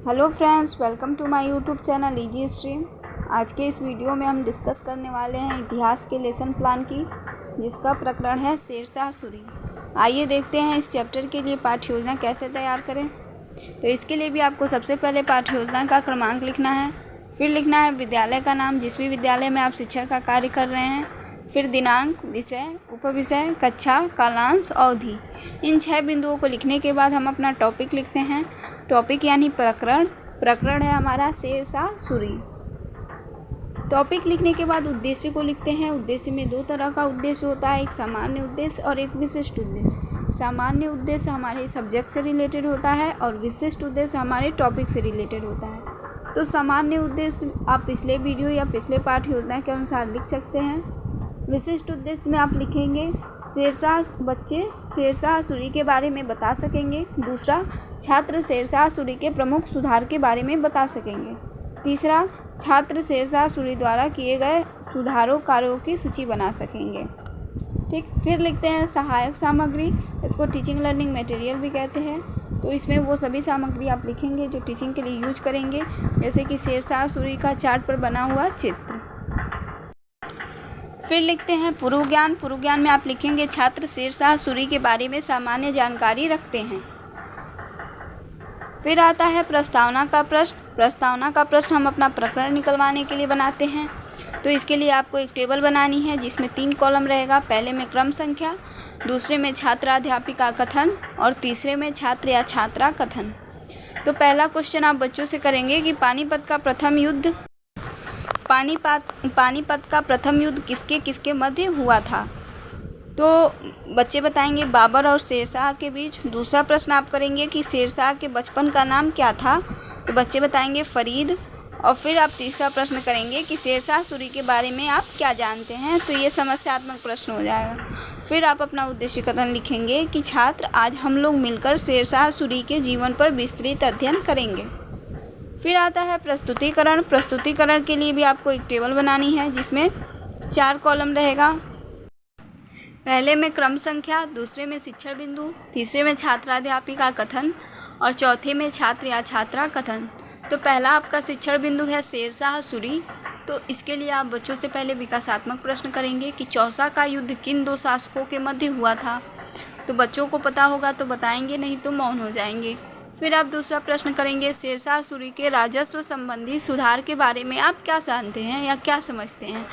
Hello friends, welcome to my YouTube channel easy stream. आज के इस वीडियो में हम डिस्कस करने वाले हैं इतिहास के लेसन प्लान की, जिसका प्रकरण है शेरशाह सूरी। आइए देखते हैं इस चैप्टर के लिए पाठ्य योजना कैसे तैयार करें। तो इसके लिए भी आपको सबसे पहले पाठ्य योजना का क्रमांक लिखना है, फिर लिखना है विद्यालय का नाम, जिस भी विद्यालय में आप शिक्षक का कार्य कर रहे हैं, फिर दिनांक, विषय, उपविषय, कक्षा, कालांश, अवधि। इन 6 बिंदुओं को लिखने के बाद हम अपना टॉपिक लिखते हैं। टॉपिक यानी प्रकरण है हमारा शेरशाह सूरी। टॉपिक लिखने के बाद उद्देश्य को लिखते हैं। उद्देश्य में 2 तरह का उद्देश्य होता है, एक सामान्य उद्देश्य और एक विशिष्ट उद्देश्य। सामान्य उद्देश्य हमारे सब्जेक्ट से रिलेटेड होता है और विशिष्ट उद्देश्य हमारे टॉपिक से रिलेटेड होता है। तो सामान्य उद्देश्य आप पिछले वीडियो या पिछले पाठ्य योजना के अनुसार लिख सकते हैं। विशिष्ट उद्देश्य में आप लिखेंगे बच्चे शेरशाह सूरी के बारे में बता सकेंगे। दूसरा, छात्र शेरशाह सूरी के प्रमुख सुधार के बारे में बता सकेंगे। तीसरा, छात्र शेरशाह सूरी द्वारा किए गए सुधारों कार्यों की सूची बना सकेंगे। ठीक, फिर लिखते हैं सहायक सामग्री। इसको टीचिंग लर्निंग मटेरियल भी कहते हैं। तो इसमें वो सभी सामग्री आप लिखेंगे जो टीचिंग के लिए यूज करेंगे, जैसे कि शेरशाह सूरी का चार्ट पर बना हुआ चित्र। फिर लिखते हैं पूर्व ज्ञान। पूर्व ज्ञान में आप लिखेंगे छात्र शेरशाह सूरी के बारे में सामान्य जानकारी रखते हैं। फिर आता है प्रस्तावना का प्रश्न। प्रस्तावना का प्रश्न हम अपना प्रकरण निकलवाने के लिए बनाते हैं। तो इसके लिए आपको एक टेबल बनानी है जिसमें 3 कॉलम रहेगा। पहले में क्रम संख्या, दूसरे में छात्राध्यापिका कथन और तीसरे में छात्र या छात्रा कथन। तो पहला क्वेश्चन आप बच्चों से करेंगे कि पानीपत का प्रथम युद्ध किसके किसके मध्य हुआ था। तो बच्चे बताएंगे बाबर और शेरशाह के बीच। दूसरा प्रश्न आप करेंगे कि शेरशाह के बचपन का नाम क्या था। तो बच्चे बताएंगे फरीद। और फिर आप तीसरा प्रश्न करेंगे कि शेरशाह सूरी के बारे में आप क्या जानते हैं। तो ये समस्यात्मक प्रश्न हो जाएगा। फिर आप अपना उद्देश्य कथन लिखेंगे कि छात्र आज हम लोग मिलकर शेरशाह सूरी के जीवन पर विस्तृत अध्ययन करेंगे। फिर आता है प्रस्तुतिकरण। प्रस्तुतिकरण के लिए भी आपको एक टेबल बनानी है जिसमें 4 कॉलम रहेगा। पहले में क्रम संख्या, दूसरे में शिक्षण बिंदु, तीसरे में छात्राध्यापिका कथन और चौथे में छात्र या छात्रा कथन। तो पहला आपका शिक्षण बिंदु है शेरशाह सूरी। तो इसके लिए आप बच्चों से पहले विकासात्मक प्रश्न करेंगे कि चौसा का युद्ध किन 2 शासकों के मध्य हुआ था। तो बच्चों को पता होगा तो बताएंगे, नहीं तो मौन हो जाएंगे। फिर आप दूसरा प्रश्न करेंगे शेरशाह सूरी के राजस्व संबंधी सुधार के बारे में आप क्या जानते हैं या क्या समझते हैं।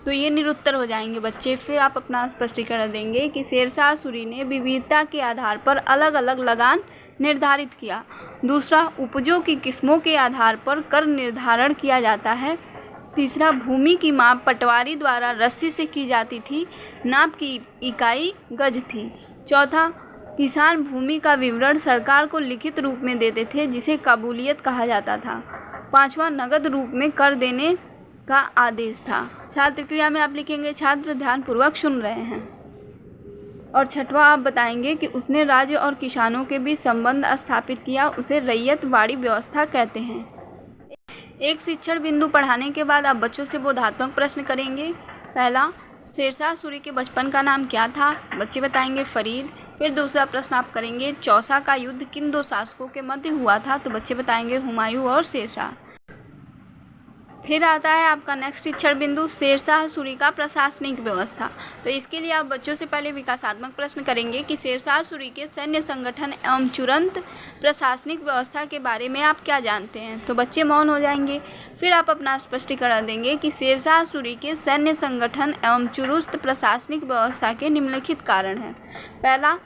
तो ये निरुत्तर हो जाएंगे बच्चे। फिर आप अपना स्पष्टीकरण देंगे कि शेरशाह सूरी ने विविधता के आधार पर अलग अलग लगान निर्धारित किया। दूसरा, उपजों की किस्मों के आधार पर कर निर्धारण किया जाता है। तीसरा, भूमि की माप पटवारी द्वारा रस्सी से की जाती थी, नाप की इकाई गज थी। चौथा, किसान भूमि का विवरण सरकार को लिखित रूप में देते थे, जिसे काबूलियत कहा जाता था। पांचवा, नगद रूप में कर देने का आदेश था। छात्र क्रिया में आप लिखेंगे छात्र ध्यानपूर्वक सुन रहे हैं। और छठवां आप बताएंगे कि उसने राज्य और किसानों के बीच संबंध स्थापित किया, उसे रैयतवाड़ी व्यवस्था कहते हैं। एक शिक्षण बिंदु पढ़ाने के बाद आप बच्चों से बोधात्मक प्रश्न करेंगे। पहला, शेरशाह सूरी के बचपन का नाम क्या था। बच्चे बताएंगे फरीद। फिर दूसरा प्रश्न आप करेंगे चौसा का युद्ध किन 2 शासकों के मध्य हुआ था। तो बच्चे बताएंगे हुमायूं और शेरशाह। फिर आता है आपका नेक्स्ट शिक्षण बिंदु शेरशाह सूरी का प्रशासनिक व्यवस्था। तो इसके लिए आप बच्चों से पहले विकासात्मक प्रश्न करेंगे कि शेरशाह सूरी के सैन्य संगठन एवं तुरंत प्रशासनिक व्यवस्था के बारे में आप क्या जानते हैं। तो बच्चे मौन हो जाएंगे। फिर आप अपना स्पष्टीकरण देंगे कि शेरशाह सूरी के सैन्य संगठन एवं चुरुस्त प्रशासनिक व्यवस्था के निम्नलिखित कारण हैं। पहला,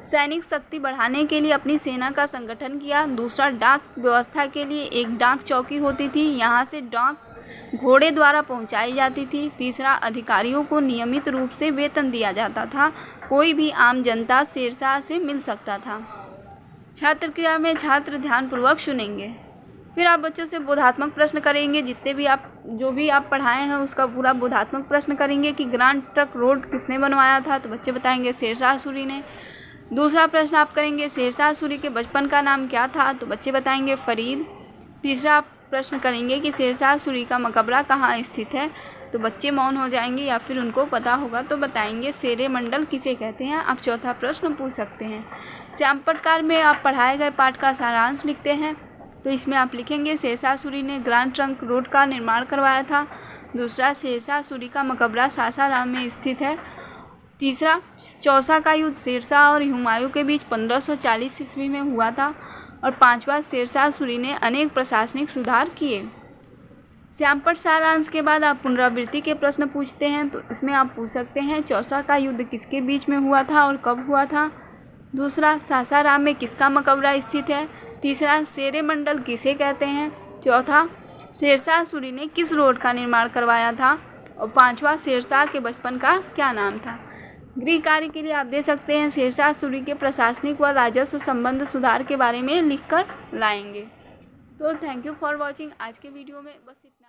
सैनिक शक्ति बढ़ाने के लिए अपनी सेना का संगठन किया। दूसरा, डाक व्यवस्था के लिए एक डाक चौकी होती थी, यहाँ से डाक घोड़े द्वारा पहुंचाई जाती थी। तीसरा, अधिकारियों को नियमित रूप से वेतन दिया जाता था, कोई भी आम जनता शेरशाह से मिल सकता था। छात्र क्रिया में छात्र ध्यानपूर्वक सुनेंगे। फिर आप बच्चों से बोधात्मक प्रश्न करेंगे। जो भी आप पढ़ाए हैं उसका पूरा बोधात्मक प्रश्न करेंगे कि ग्रांड ट्रंक रोड किसने बनवाया था। तो बच्चे बताएंगे शेरशाह सूरी ने। दूसरा प्रश्न आप करेंगे शेरशाह सूरी के बचपन का नाम क्या था। तो बच्चे बताएंगे फरीद। तीसरा प्रश्न करेंगे कि शेरशाह सूरी का मकबरा कहाँ स्थित है। तो बच्चे मौन हो जाएंगे या फिर उनको पता होगा तो बताएंगे शेरे मंडल किसे कहते हैं। आप चौथा प्रश्न पूछ सकते हैं। श्याम पटकार में आप पढ़ाए गए पाठ का सारांश लिखते हैं। तो इसमें आप लिखेंगे शेरशाह सूरी ने ग्रैंड ट्रंक रोड का निर्माण करवाया था। दूसरा, शेरशाह सूरी का मकबरा सासाराम में स्थित है। तीसरा, चौसा का युद्ध शेरशाह और हुमायूं के बीच 1540 ईस्वी में हुआ था। और पांचवा, शेरशाह सूरी ने अनेक प्रशासनिक सुधार किए। श्यामपट्ट सारांश के बाद आप पुनरावृत्ति के प्रश्न पूछते हैं, तो इसमें आप पूछ सकते हैं चौसा का युद्ध किसके बीच में हुआ था और कब हुआ था। दूसरा, सासाराम में किसका मकबरा स्थित है। तीसरा, शेरे मंडल किसे कहते हैं। चौथा, शेरशाह सूरी ने किस रोड का निर्माण करवाया था। और पांचवा, शेरशाह के बचपन का क्या नाम था। गृह कार्य के लिए आप दे सकते हैं शेरशाह सूरी के प्रशासनिक व राजस्व संबंध सुधार के बारे में लिखकर लाएंगे। तो थैंक यू फॉर वॉचिंग। आज के वीडियो में बस इतना।